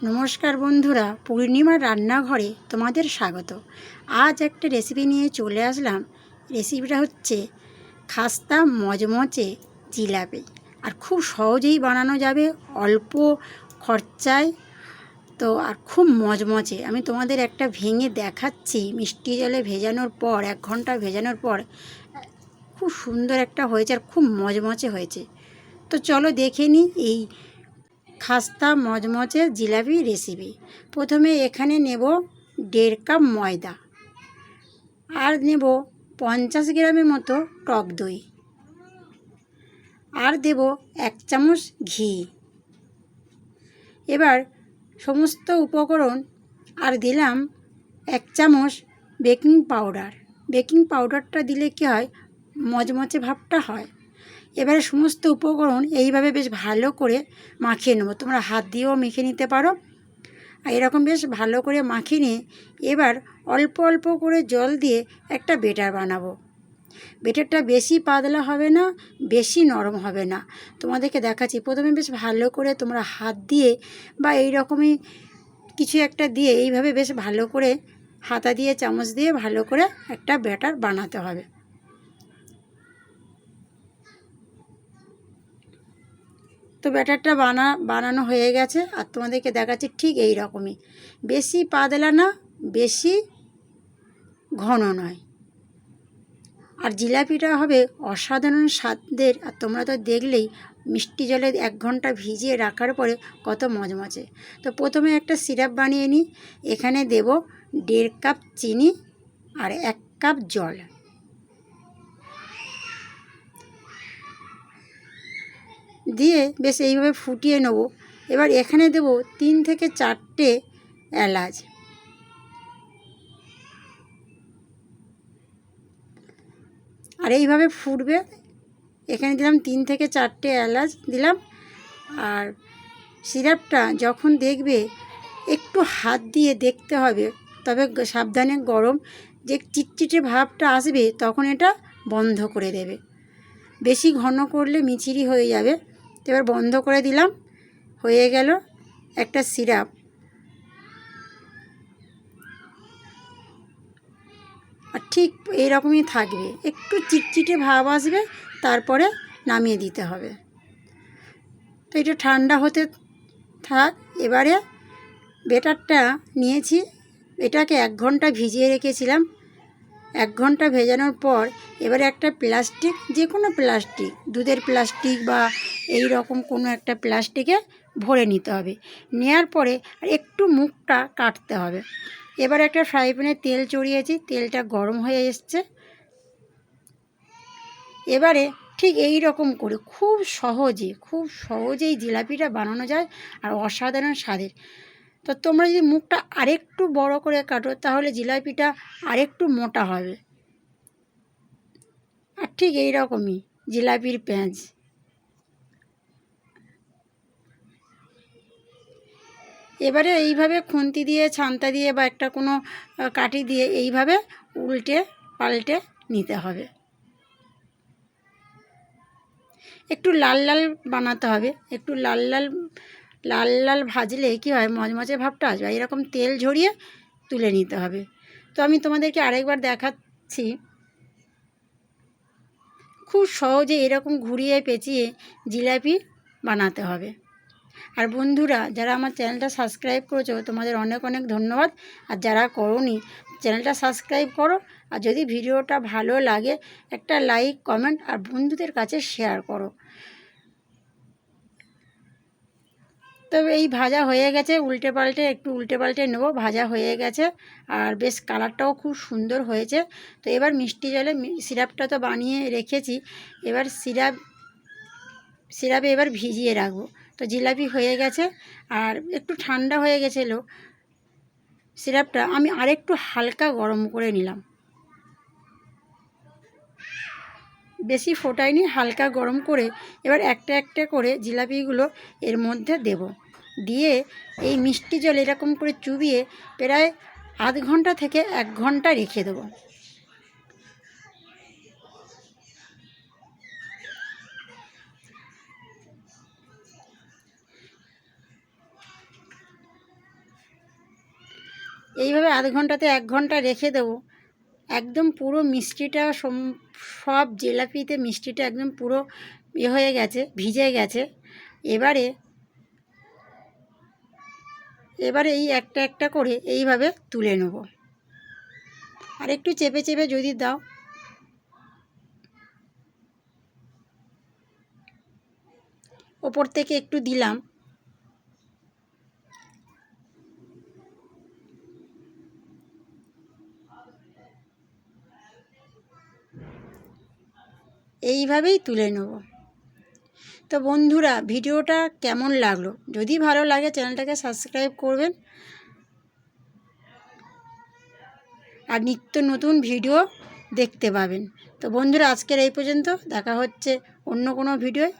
নমস্কার বন্ধুরা, পূর্ণিমার রান্নাঘরে তোমাদের স্বাগত। আজ একটা রেসিপি নিয়ে চলে আসলাম। রেসিপিটা হচ্ছে খাস্তা মচমচে জিলাপি, আর খুব সহজেই বানানো যাবে, অল্প খরচায়। তো আর খুব মচমচে। আমি তোমাদের একটা ভেঙে দেখাচ্ছি। মিষ্টি জলে ভেজানোর পর 1 ঘন্টা ভেজানোর পর খুব সুন্দর একটা হয়েছে, আর খুব মচমচে হয়েছে। তো চলো দেখে নিই এই খাস্তা মচমচে জিলাপি রেসিপি। প্রথমে এখানে নেব 1.5 কাপ ময়দা, আর নেব 50 গ্রামের মতো টক দই, আর দেব 1 চামচ ঘি। এবার সমস্ত উপকরণ, আর দিলাম 1 চামচ বেকিং পাউডার। বেকিং পাউডারটা দিলে কী হয়, মচমচে ভাবটা হয়। এবারে সমস্ত উপকরণ এইভাবে বেশ ভালো করে মাখিয়ে নেব। তোমরা হাত দিয়েও মেখে নিতে পারো। আর এরকম বেশ ভালো করে মাখিয়ে নিয়ে এবার অল্প অল্প করে জল দিয়ে একটা বেটার বানাবো। বেটারটা বেশি পাতলা হবে না, বেশি নরম হবে না। তোমাদেরকে দেখাচ্ছি। প্রথমে বেশ ভালো করে তোমরা হাত দিয়ে বা এই রকমই কিছু একটা দিয়ে এইভাবে বেশ ভালো করে হাতা দিয়ে চামচ দিয়ে ভালো করে একটা ব্যাটার বানাতে হবে। তো ব্যাটারটা বানানো হয়ে গেছে, আর তোমাদেরকে দেখাচ্ছি ঠিক এই রকমই। বেশি পাতলা না, বেশি ঘন নয়। আর জিলাপিটা হবে অসাধারণ স্বাদের। আর তোমরা তো দেখলেই মিষ্টি জলে 1 ঘন্টা ভিজিয়ে রাখার পরে কত মচমচে। তো প্রথমে একটা সিরাপ বানিয়ে নিই। এখানে দেব 1.5 কাপ চিনি আর 1 কাপ জল। দিয়ে বেশ এইভাবে ফুটিয়ে নেব। এবার এখানে দেব 3 থেকে 4টে এলাচ। আর এইভাবে ফুটবে। এখানে দিলাম 3 থেকে 4টে এলাচ দিলাম। আর সিরাপটা যখন দেখবে একটু হাত দিয়ে দেখতে হবে, তবে সাবধানে গরম, যে চিটচিটে ভাবটা আসবে তখন এটা বন্ধ করে দেবে। বেশি ঘন করলে মিচিরি হয়ে যাবে। এবার বন্ধ করে দিলাম। হয়ে গেল একটা সিরাপ। আর ঠিক এইরকমই থাকবে, একটু চিটচিটে ভাব আসবে, তারপরে নামিয়ে দিতে হবে। তো এটা ঠান্ডা হতে থাক। এবারে বেটারটা নিয়েছি, এটাকে 1 ঘন্টা ভিজিয়ে রেখেছিলাম। 1 ঘন্টা ভেজানোর পর এবারে একটা প্লাস্টিক, যে কোনো প্লাস্টিক, দুধের প্লাস্টিক বা এই রকম কোনো একটা প্লাস্টিকে ভরে নিতে হবে। নেওয়ার পরে আর একটু মুখটা কাটতে হবে। এবার একটা ফ্রাই প্যানে তেল চড়িয়েছি, তেলটা গরম হয়ে এসছে। এবারে ঠিক এই রকম করে খুব সহজেই জিলাপিটা বানানো যায়, আর অসাধারণ স্বাদের। তো তোমরা যদি মুখটা আরেকটু বড় করে কাটো তাহলে জিলাপিটা আরেকটু মোটা হবে। আর ঠিক এই রকমই জিলাপির পেঁয়াজ। এবারে এইভাবে খুন্তি দিয়ে, ছান্তা দিয়ে বা একটা কোনো কাঠি দিয়ে এইভাবে উল্টে পাল্টে নিতে হবে। একটু লাল লাল বানাতে হবে। একটু লাল লাল ভাজলে কী হয়, মচমচে ভাবটা আসবে। এরকম তেল ঝরিয়ে তুলে নিতে হবে। তো আমি তোমাদেরকে আরেকবার দেখাচ্ছি। খুব সহজে এরকম ঘুরিয়ে পেঁচিয়ে জিলাপি বানাতে হবে। আর বন্ধুরা, যারা আমার চ্যানেলটা সাবস্ক্রাইব করেছো তোমাদের অনেক অনেক ধন্যবাদ। আর যারা করোনি, চ্যানেলটা সাবস্ক্রাইব করো। আর যদি ভিডিওটা ভালো লাগে একটা লাইক, কমেন্ট আর বন্ধুদের কাছে শেয়ার করো। তবে এই ভাজা হয়ে গেছে, একটু উল্টে পাল্টে নেব। ভাজা হয়ে গেছে, আর বেশ কালারটাও খুব সুন্দর হয়েছে। তো এবার মিষ্টি জলে সিরাপটা তো বানিয়ে রেখেছি, এবার সিরাপে এবার ভিজিয়ে রাখবো। তো জিলাপি হয়ে গেছে, আর একটু ঠান্ডা হয়ে গেছিলো সিরাপটা, আমি আরেকটু হালকা গরম করে নিলাম। বেশি ফোটাইনি, হালকা গরম করে এবার একটা একটা করে জিলাপিগুলো এর মধ্যে দেব। দিয়ে এই মিষ্টি জল এরকম করে চুবিয়ে প্রায় আধ ঘন্টা থেকে 1 ঘন্টা রেখে দেবো। এইভাবে আধ ঘন্টাতে 1 ঘন্টা রেখে দেবো। একদম পুরো মিষ্টিটা সব জিলাপিতে মিষ্টিটা একদম পুরো হয়ে গেছে, ভিজে গেছে। এবারে এই একটা একটা করে এইভাবে তুলে নেব। আর একটু চেপে চেপে যদি দাও, ওপর থেকে একটু দিলাম, এইভাবেই তুলে নেব। তো বন্ধুরা, ভিডিওটা কেমন লাগলো? যদি ভালো লাগে চ্যানেলটাকে সাবস্ক্রাইব করবেন, আর নিত্য নতুন ভিডিও দেখতে পাবেন। তো বন্ধুরা, আজকের এই পর্যন্ত। দেখা হচ্ছে অন্য কোনো ভিডিওয়।